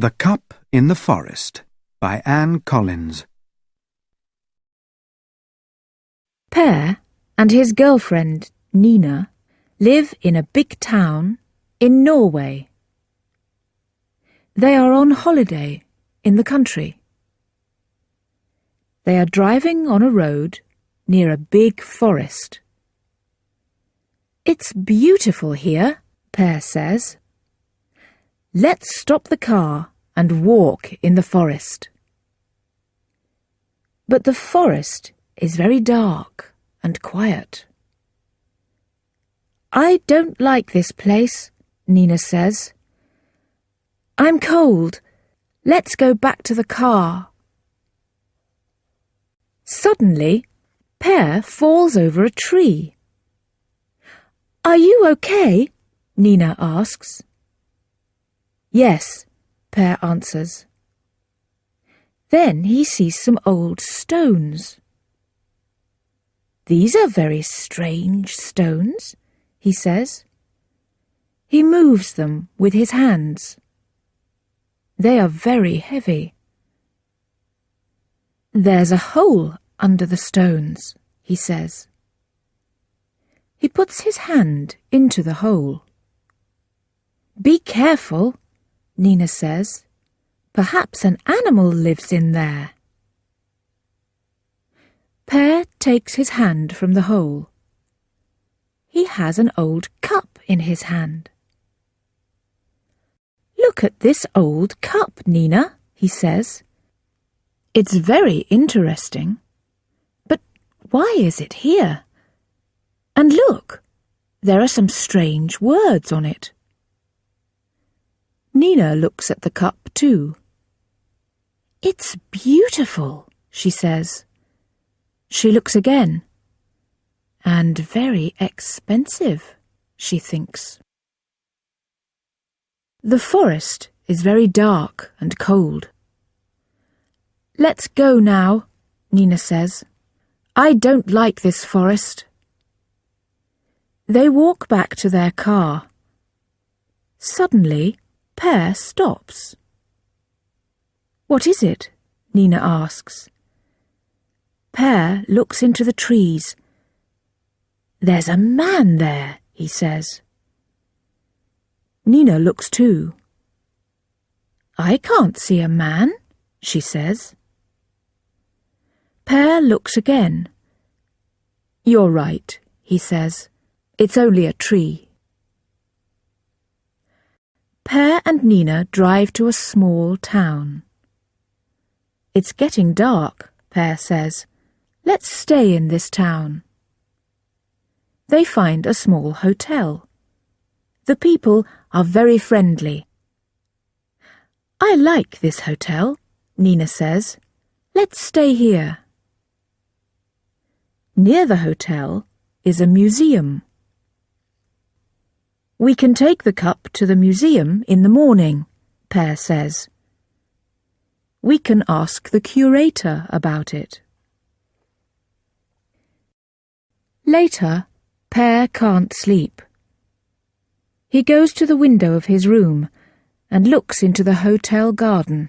The Cup in the Forest by Anne Collins. Per and his girlfriend, Nina, live in a big town in Norway. They are on holiday in the country. They are driving on a road near a big forest. "It's beautiful here," Per says. "Let's stop the car and walk in the forest." But the forest is very dark and quiet. "I don't like this place," Nina says. "I'm cold. Let's go back to the car." Suddenly, Per falls over a tree. "Are you okay?" Nina asks. "Yes," Per answers. Then he sees some old stones. "These are very strange stones," he says. He moves them with his hands. They are very heavy. "There's a hole under the stones," he says. He puts his hand into the hole. "Be careful," Nina says. "Perhaps an animal lives in there." Per takes his hand from the hole. He has an old cup in his hand. "Look at this old cup, Nina," he says. "It's very interesting. But why is it here? And look, there are some strange words on it." Nina looks at the cup too. "It's beautiful," she says. She looks again. "And very expensive," she thinks. The forest is very dark and cold. "Let's go now," Nina says. "I don't like this forest." They walk back to their car. Suddenly, Per stops. "What is it?" Nina asks. Per looks into the trees. "There's a man there," he says. Nina looks too. "I can't see a man," she says. Per looks again. "You're right," he says. "It's only a tree." Per and Nina drive to a small town. "It's getting dark," Per says. "Let's stay in this town." They find a small hotel. The people are very friendly. "I like this hotel," Nina says. "Let's stay here." Near the hotel is a museum. "We can take the cup to the museum in the morning," Per says. "We can ask the curator about it." Later, Per can't sleep. He goes to the window of his room and looks into the hotel garden.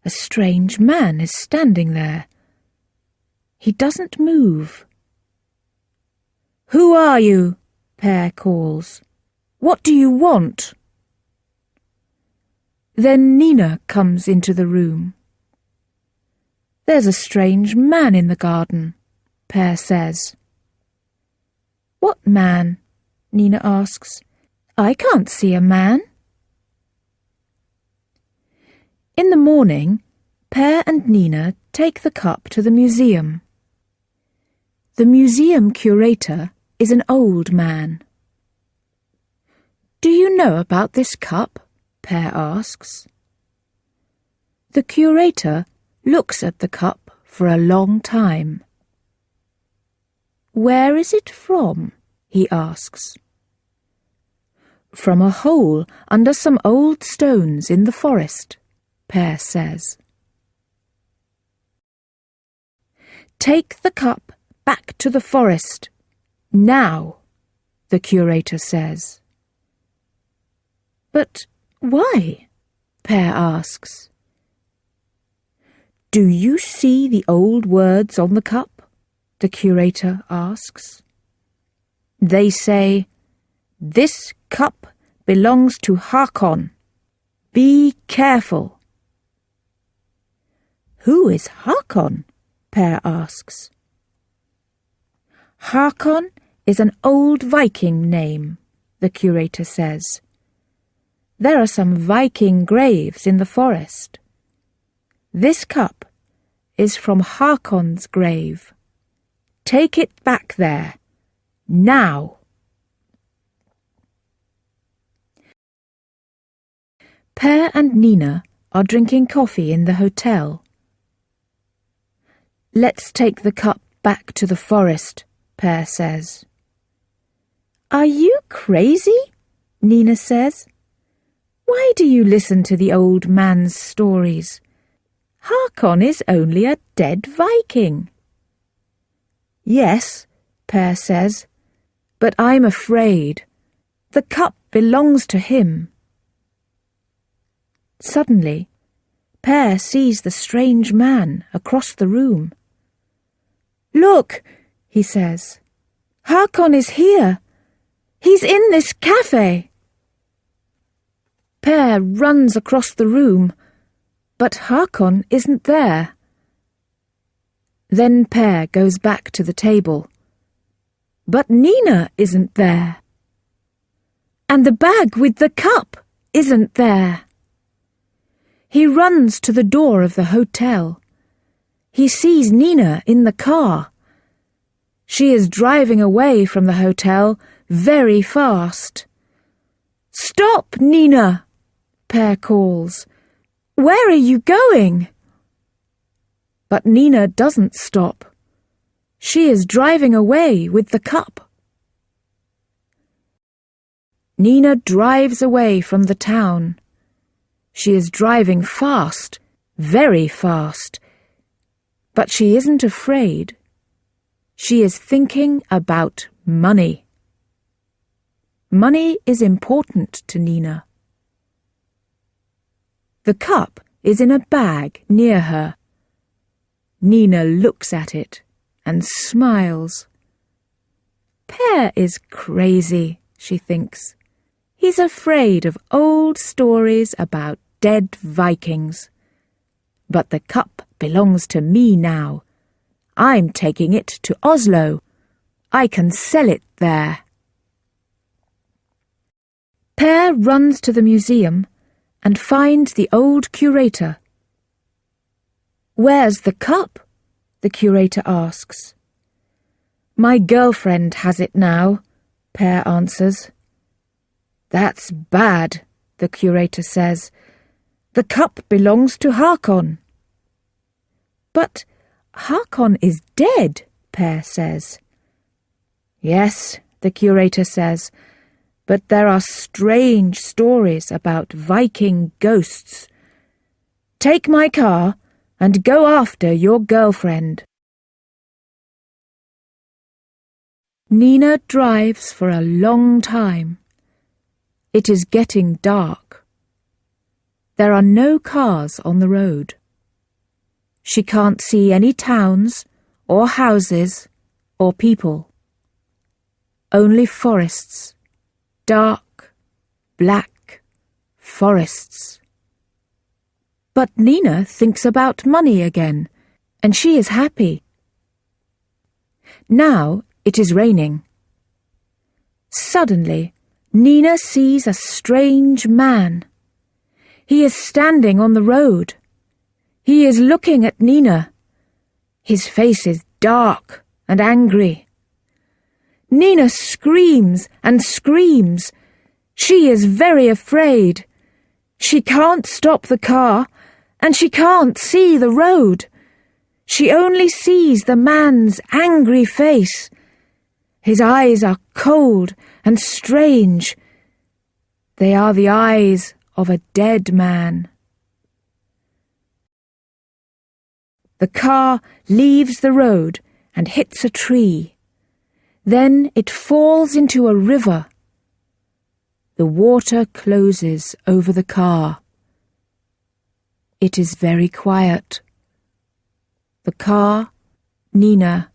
A strange man is standing there. He doesn't move. "Who are you?" Per calls. "What do you want?" Then Nina comes into the room. "There's a strange man in the garden," Per says. "What man?" Nina asks. "I can't see a man." In the morning, Per and Nina take the cup to the museum. The museum curator is an old man. "Do you know about this cup?" Per asks. The curator looks at the cup for a long time. "Where is it from?" he asks. "From a hole under some old stones in the forest," Per says. "Take the cup back to the forest, now," the curator says. "But Why? Per asks. Do you see the old words on the cup? The curator asks. They say, "This cup belongs to Hakon. Be careful." Who is Hakon? Per asks. Hakon is an old Viking name, the curator says. There are some Viking graves in the forest. This cup is from Hakon's grave. Take it back there, now. Per and Nina are drinking coffee in the hotel. Let's take the cup back to the forest, Per says. Are you crazy? Nina says. Why do you listen to the old man's stories? Hakon is only a dead Viking. Yes, Per says, but I'm afraid. The cup belongs to him. Suddenly, Per sees the strange man across the room. Look, he says. Hakon is here. He's in this cafe. Per runs across the room, but Hakon isn't there. Then Per goes back to the table. But Nina isn't there. And the bag with the cup isn't there. He runs to the door of the hotel. He sees Nina in the car. She is driving away from the hotel very fast. Stop, Nina, Per calls. Where are you going? But Nina doesn't stop. She is driving away with the cup. Nina drives away from the town. She is driving fast, very fast. But she isn't afraid. She is thinking about money. Money is important to Nina. The cup is in a bag near her. Nina looks at it and smiles. Per is crazy, she thinks. He's afraid of old stories about dead Vikings. But the cup belongs to me now. I'm taking it to Oslo. I can sell it there. Per runs to the museum and finds the old curator. Where's the cup? The curator asks. My girlfriend has it now, Per answers. That's bad, the curator says. The cup belongs to Hakon. But Hakon is dead, Per says. Yes, the curator says, but there are strange stories about Viking ghosts. Take my car and go after your girlfriend. Nina drives for a long time. It is getting dark. There are no cars on the road. She can't see any towns or houses or people. Only forests, dark, black forests. But Nina thinks about money again, and she is happy. Now it is raining. Suddenly, Nina sees a strange man. He is standing on the road. He is looking at Nina. His face is dark and angry. Nina screams and screams. She is very afraid. She can't stop the car, and she can't see the road. She only sees the man's angry face. His eyes are cold and strange. They are the eyes of a dead man. The car leaves the road and hits a tree. Then it falls into a river. The water closes over the car. It is very quiet. The car, Nina,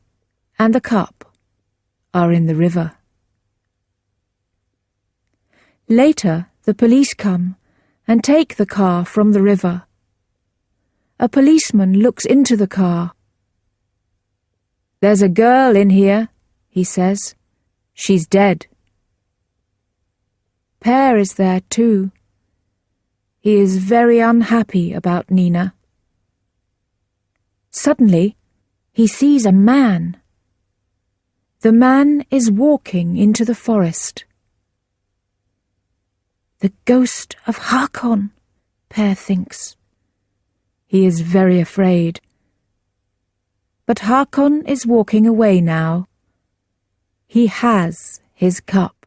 and the cup are in the river. Later, the police come and take the car from the river. A policeman looks into the car. "There's a girl in here," he says. "She's dead." Per is there too. He is very unhappy about Nina. Suddenly, he sees a man. The man is walking into the forest. The ghost of Hakon, Per thinks. He is very afraid. But Hakon is walking away now. He has his cup.